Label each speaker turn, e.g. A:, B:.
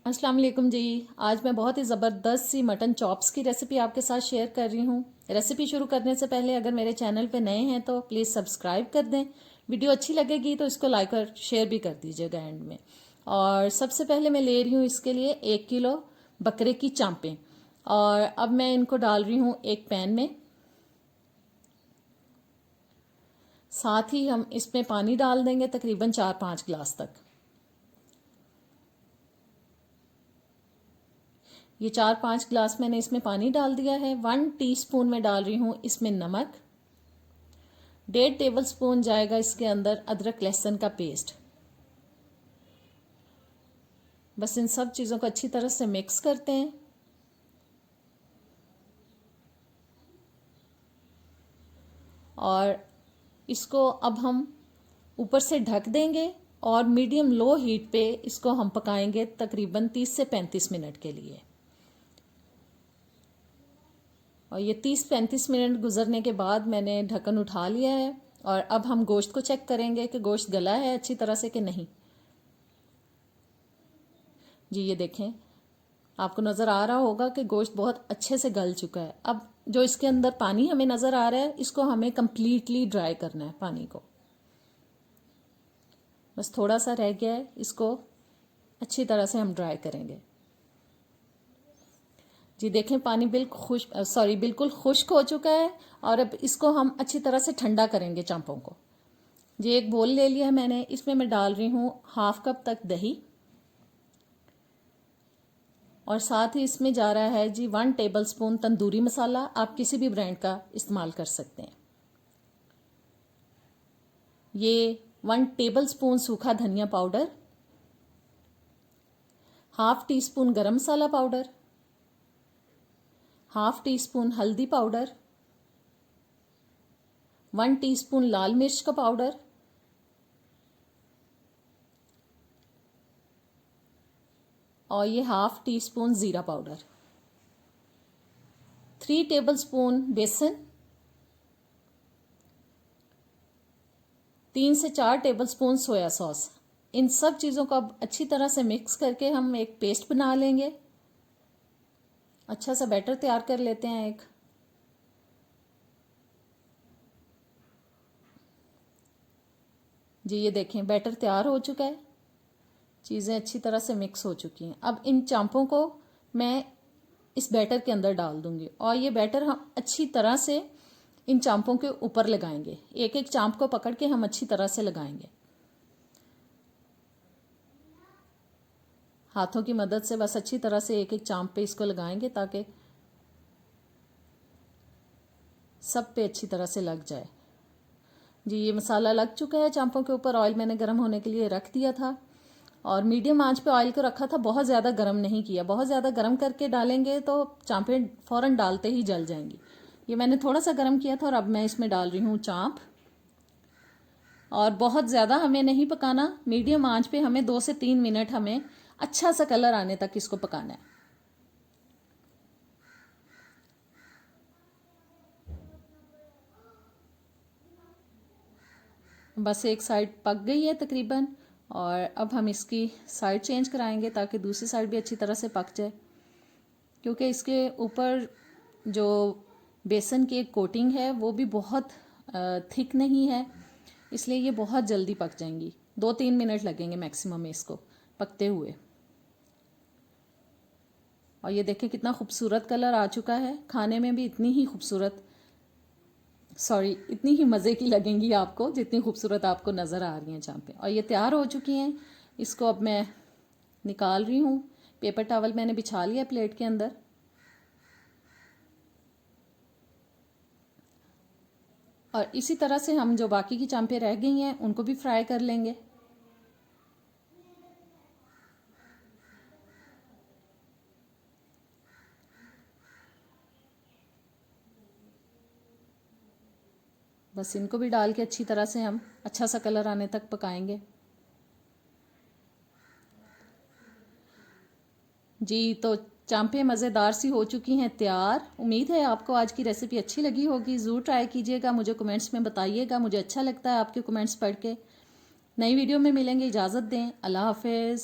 A: अस्सलाम वालेकुम जी। आज मैं बहुत ही ज़बरदस्त सी मटन चॉप्स की रेसिपी आपके साथ शेयर कर रही हूँ। रेसिपी शुरू करने से पहले अगर मेरे चैनल पे नए हैं तो प्लीज़ सब्सक्राइब कर दें। वीडियो अच्छी लगेगी तो इसको लाइक और शेयर भी कर दीजिएगा एंड में। और सबसे पहले मैं ले रही हूँ इसके लिए 1 किलो बकरे की चांपें। और अब मैं इनको डाल रही हूँ एक पैन में। साथ ही हम इसमें पानी डाल देंगे तकरीबन 4-5 गिलास तक। ये 4-5 गिलास मैंने इसमें पानी डाल दिया है। 1 टीस्पून में डाल रही हूँ इसमें नमक। 1.5 टेबल स्पून जाएगा इसके अंदर अदरक लहसुन का पेस्ट। बस इन सब चीज़ों को अच्छी तरह से मिक्स करते हैं। और इसको अब हम ऊपर से ढक देंगे और मीडियम लो हीट पे इसको हम पकाएंगे तकरीबन 30 से 35 मिनट के लिए। और ये 30-35 मिनट गुजरने के बाद मैंने ढक्कन उठा लिया है। और अब हम गोश्त को चेक करेंगे कि गोश्त गला है अच्छी तरह से कि नहीं। जी ये देखें, आपको नज़र आ रहा होगा कि गोश्त बहुत अच्छे से गल चुका है। अब जो इसके अंदर पानी हमें नज़र आ रहा है इसको हमें कम्प्लीटली ड्राई करना है। पानी को बस थोड़ा सा रह गया है, इसको अच्छी तरह से हम ड्राई करेंगे। जी देखें, पानी बिल्कुल खुश्क हो चुका है। और अब इसको हम अच्छी तरह से ठंडा करेंगे चांपों को। जी एक बोल ले लिया है मैंने, इसमें मैं डाल रही हूँ 1/2 कप तक दही। और साथ ही इसमें जा रहा है जी 1 टेबल स्पून तंदूरी मसाला। आप किसी भी ब्रांड का इस्तेमाल कर सकते हैं। ये 1 टेबल स्पून सूखा धनिया पाउडर, 1/2 टीस्पून गरम मसाला पाउडर, 1/2 टीस्पून हल्दी पाउडर, 1 टीस्पून लाल मिर्च का पाउडर, और ये 1/2 टीस्पून ज़ीरा पाउडर, 3 टेबल स्पून बेसन, 3 से 4 टेबल स्पून सोया सॉस। इन सब चीज़ों को अब अच्छी तरह से मिक्स करके हम एक पेस्ट बना लेंगे। अच्छा सा बैटर तैयार कर लेते हैं एक। जी ये देखें, बैटर तैयार हो चुका है। चीज़ें अच्छी तरह से मिक्स हो चुकी हैं। अब इन चांपों को मैं इस बैटर के अंदर डाल दूंगी और ये बैटर हम अच्छी तरह से इन चांपों के ऊपर लगाएंगे। एक एक चांप को पकड़ के हम अच्छी तरह से लगाएंगे। हाथों की मदद से बस अच्छी तरह से एक एक चांप पे इसको लगाएंगे ताकि सब पे अच्छी तरह से लग जाए। जी ये मसाला लग चुका है चांपों के ऊपर। ऑयल मैंने गर्म होने के लिए रख दिया था और मीडियम आंच पे ऑयल को रखा था, बहुत ज़्यादा गर्म नहीं किया। बहुत ज़्यादा गर्म करके डालेंगे तो चांपें फ़ौरन डालते ही जल जाएंगी। ये मैंने थोड़ा सा गर्म किया था और अब मैं इसमें डाल रही हूँ चांप। और बहुत ज़्यादा हमें नहीं पकाना, मीडियम आंच पे हमें 2 से 3 मिनट हमें अच्छा सा कलर आने तक इसको पकाना है। बस एक साइड पक गई है तकरीबन और अब हम इसकी साइड चेंज कराएंगे ताकि दूसरी साइड भी अच्छी तरह से पक जाए। क्योंकि इसके ऊपर जो बेसन की एक कोटिंग है वो भी बहुत थिक नहीं है, इसलिए ये बहुत जल्दी पक जाएंगी। 2-3 मिनट लगेंगे मैक्सिमम इसको पकते हुए। और ये देखें कितना खूबसूरत कलर आ चुका है। खाने में भी इतनी ही मज़े की लगेंगी आपको जितनी खूबसूरत आपको नज़र आ रही हैं चांपें। और ये तैयार हो चुकी हैं। इसको अब मैं निकाल रही हूँ। पेपर टॉवल मैंने बिछा लिया प्लेट के अंदर। और इसी तरह से हम जो बाकी की चांपें रह गई हैं उनको भी फ्राई कर लेंगे। बस इनको भी डाल के अच्छी तरह से हम अच्छा सा कलर आने तक पकाएंगे। जी तो चांपें मज़ेदार सी हो चुकी हैं तैयार। उम्मीद है आपको आज की रेसिपी अच्छी लगी होगी। ज़रूर ट्राई कीजिएगा, मुझे कमेंट्स में बताइएगा। मुझे अच्छा लगता है आपके कमेंट्स पढ़ के। नई वीडियो में मिलेंगे, इजाज़त दें। अल्लाह हाफ़िज़।